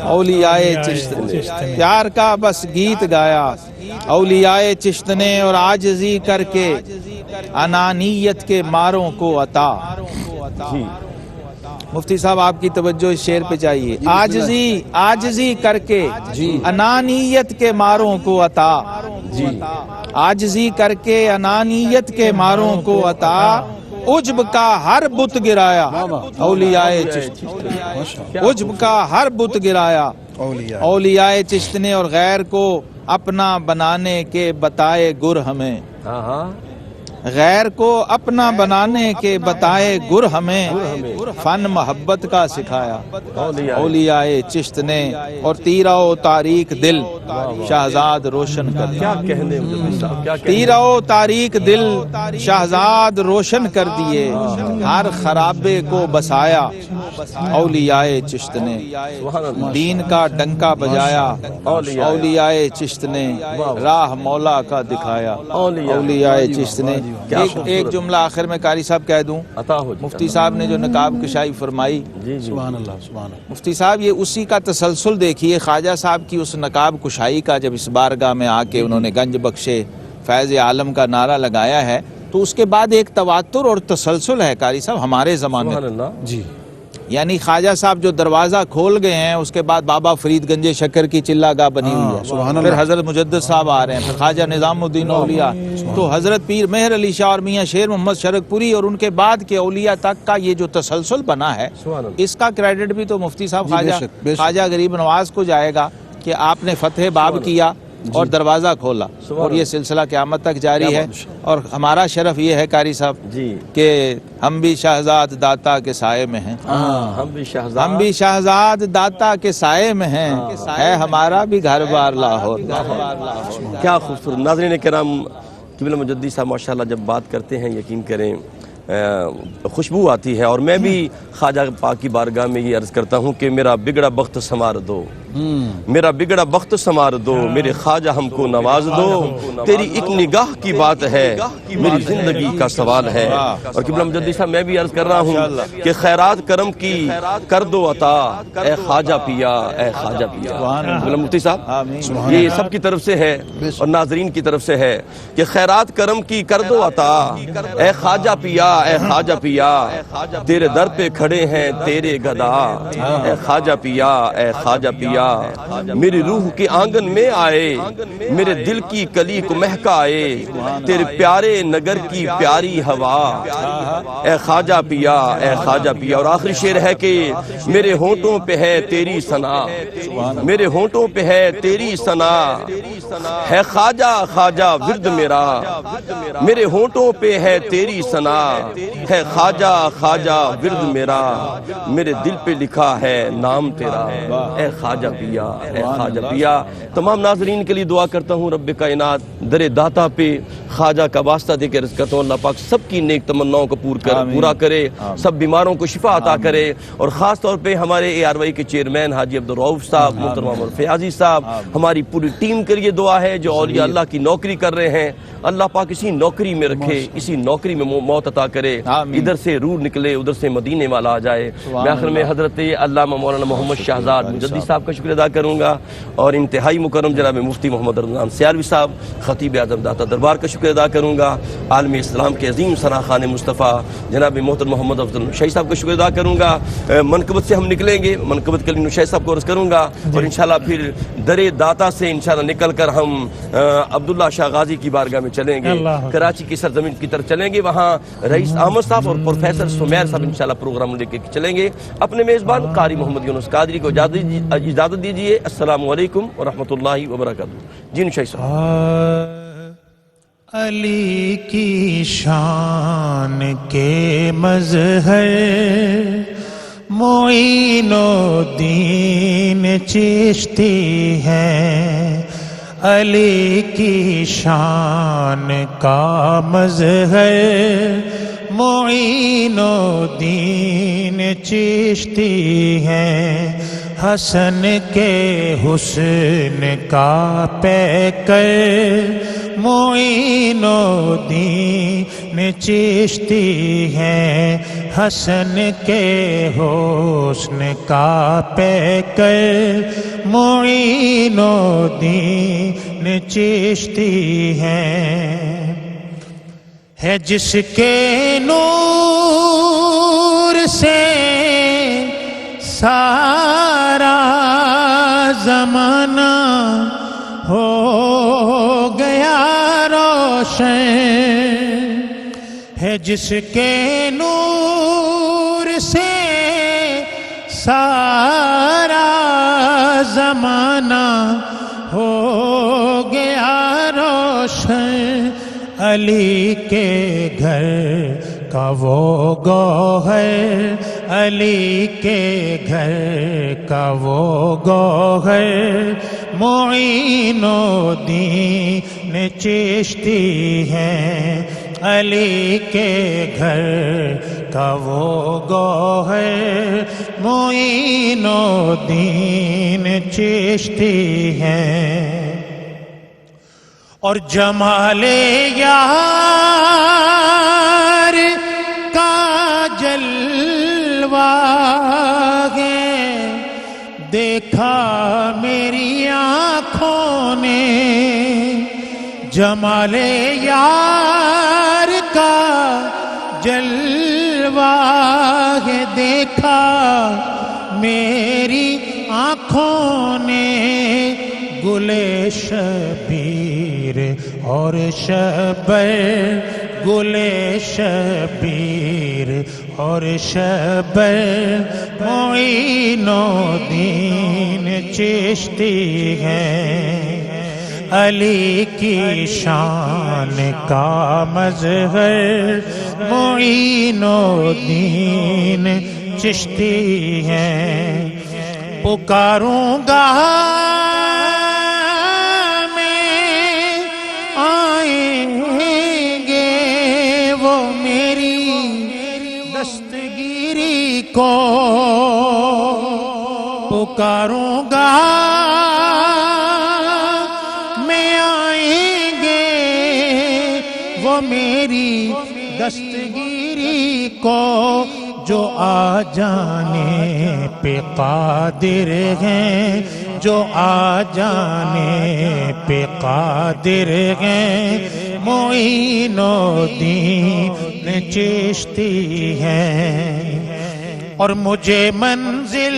اولیاء چشت نے، پیار کا بس گیت گایا اولیاء چشت نے، اور عاجزی کر کے انانیت کے ماروں کو عطا۔ مفتی صاحب آپ کی توجہ اس شعر پہ چاہیے، عاجزی کر کے انانیت کے ماروں کو عطا، عاجزی کر کے انانیت کے ماروں کو عطا، عجب کا ہر بت گرایا اولیاء چشت، عجب کا ہر بت گرایا اولیاء چشت نے، اور غیر کو اپنا بنانے کے بتائے گر ہمیں، غیر کو اپنا بنانے کے بتائے گر ہمیں، فن محبت کا سکھایا اولیاء چشت نے، اور تیرہ و تاریک دل شہزاد روشن کر دیا، تیرہ و تاریک دل شہزاد روشن کر دیے، ہر خرابے کو بسایا اولیاء چشت نے، دین کا ڈنکا بجایا اولیاء چشت نے، راہ مولا کا دکھایا اولیاء چشت نے۔ ایک جملہ آخر میں قاری صاحب کہہ دوں، مفتی صاحب نے جو نقاب کشائی فرمائی، سبحان اللہ سبحان اللہ۔ مفتی صاحب یہ اسی کا تسلسل دیکھیے، خواجہ صاحب کی اس نقاب کشائی کا، جب اس بارگاہ میں آ کے انہوں نے گنج بخشے فیض عالم کا نعرہ لگایا ہے، تو اس کے بعد ایک تواتر اور تسلسل ہے قاری صاحب ہمارے زمانے میں، جی، یعنی خواجہ صاحب جو دروازہ کھول گئے ہیں، اس کے بعد بابا فرید گنج شکر کی چلا گاہ بنی ہوئی ہے، سبحان پھر اللہ۔ حضرت مجدد صاحب آ رہے ہیں، پھر خواجہ نظام الدین اولیاء، تو حضرت پیر مہر علی شاہ اور میاں شیر محمد شرک پوری، اور ان کے بعد کے اولیاء تک کا یہ جو تسلسل بنا ہے، اس کا کریڈٹ بھی تو مفتی صاحب خواجہ غریب نواز کو جائے گا کہ آپ نے فتح باب کیا اور دروازہ کھولا، اور یہ سلسلہ قیامت تک جاری ہے۔ اور ہمارا شرف یہ ہے قاری صاحب کہ ہم بھی شہزاد داتا کے سائے میں ہیں، ہم بھی شہزاد داتا کے سائے میں ہیں، ہے ہمارا بھی گھر بار لاہور۔ کیا خوبصورت۔ ناظرین کرام، قبلہ مجدی صاحب ماشاءاللہ جب بات کرتے ہیں یقین کریں خوشبو آتی ہے، اور میں بھی خواجہ پاک کی بارگاہ میں یہ عرض کرتا ہوں کہ میرا بگڑا بخت سنوار دو، میرا بگڑا بخت سنوار دو، میرے خواجہ ہم کو نواز دو، تیری ایک نگاہ کی بات ہے، میری زندگی کا سوال ہے۔ اور قبلہ مجدی صاحب میں بھی عرض کر رہا ہوں کہ خیرات کرم کی کر دو عطا، اے خواجہ پیا، اے خواجہ پیا۔ قبلہ مفتی صاحب یہ سب کی طرف سے ہے اور ناظرین کی طرف سے ہے کہ خیرات کرم کی کر دو عطا، اے خواجہ پیا، اے خواجہ پیا، تیرے در پہ کھڑے ہیں تیرے گدا، اے خواجہ پیا، اے خواجہ پیا، میری روح کے آنگن میں آئے، میرے دل کی کلی کو مہکائے، تیرے پیارے نگر کی پیاری ہوا، اے خواجہ پیا، اے خواجہ پیا۔ اور آخری شعر ہے کہ میرے ہونٹوں پہ ہے تیری ثنا، میرے ہونٹوں پہ ہے تیری ثنا، ہے خواجہ خواجہ ورد میرا، میرے ہونٹوں پہ ہے تیری ثنا، ہے خواجہ خواجہ ورد میرا، میرے دل پہ لکھا ہے نام تیرا، اے خواجہ پیا، اے خواجہ پیا۔ تمام ناظرین کے لیے دعا کرتا ہوں رب کائنات در داتا پہ خواجہ کا واسطہ دے کے عرض کرتا ہوں اللہ پاک سب کی نیک تمناؤں کو پورا کرے، سب بیماروں کو شفا عطا کرے، اور خاص طور پہ ہمارے ARY کے چیئرمین حاجی عبدالرؤف صاحب، محترم محمد فیاضی صاحب، ہماری پوری ٹیم کے لیے دعا ہے جو اولیاء اللہ کی نوکری کر رہے ہیں، اللہ پاک اسی نوکری میں رکھے، اسی نوکری میں موت عطا کرے، ادھر سے روح نکلے ادھر سے مدینے والا آ جائے۔ میں آخر میں حضرت علامہ مولانا محمد شہزاد مجدی صاحب کا شکر ادا کروں گا، اور انتہائی مکرم جناب مفتی محمد رمضان سیالوی صاحب خطیب اعظم داتا دربار کا شکر ادا کروں گا، عالم اسلام کے عظیم ثنا خان مصطفیٰ جناب محترم محمد افضل نشائی صاحب کا شکر ادا کروں گا۔ منقبت سے ہم نکلیں گے، منقبت کے لیے نشائی صاحب کو عرض کروں گا، اور انشاءاللہ پھر در داتا سے انشاءاللہ نکل کر ہم عبداللہ شاہ غازی کی بارگاہ میں چلیں گے، کراچی کی سرزمین کی طرف چلیں گے، وہاں رئیس احمد صاحب اور پروفیسر سمیر صاحب انشاءاللہ پروگرام لے کے چلیں گے۔ اپنے میزبان قاری محمد یونس قادری کو اجازت دیجیے۔ السلام علیکم ورحمۃ اللہ وبرکاتہ۔ جی نشائی صاحب۔ علی کی شان کے مظہر معین الدین چشتی ہے، علی کی شان کا مظہر معین الدین چشتی ہے، حسن کے حسن کا پیکر معین الدین چشتی ہے، حسن کے حسن کا پیکر معین الدین چشتی ہے جس کے نور سے سارا زمانہ ہو گیا روشن، ہے جس کے نور سے سارا زمانہ ہو گیا روشن، علی کے گھر کا وہ گوہر، علی کے گھر کا وہ گوہر معین الدین چشتی ہے، علی کے گھر کا وہ گوہر معین الدین چشتی ہے، اور جمال یار کا جلوہ ہے دیکھا میری آنکھوں نے، جمال یار کا جلوہ ہے دیکھا میری آنکھوں نے، گل شبیر اور شبر، گل شبیر اور شبر معین الدین چشتی ہے، علی کی شان کا مظہر معین الدین چشتی ہے، پکاروں گا کو پکاروں گا میں آئیں گے وہ میری دستگیری کو، جو آ جانے پہ قادر ہیں، جو آ جانے پہ قادر ہیں معین الدین چشتی ہے، اور مجھے منزل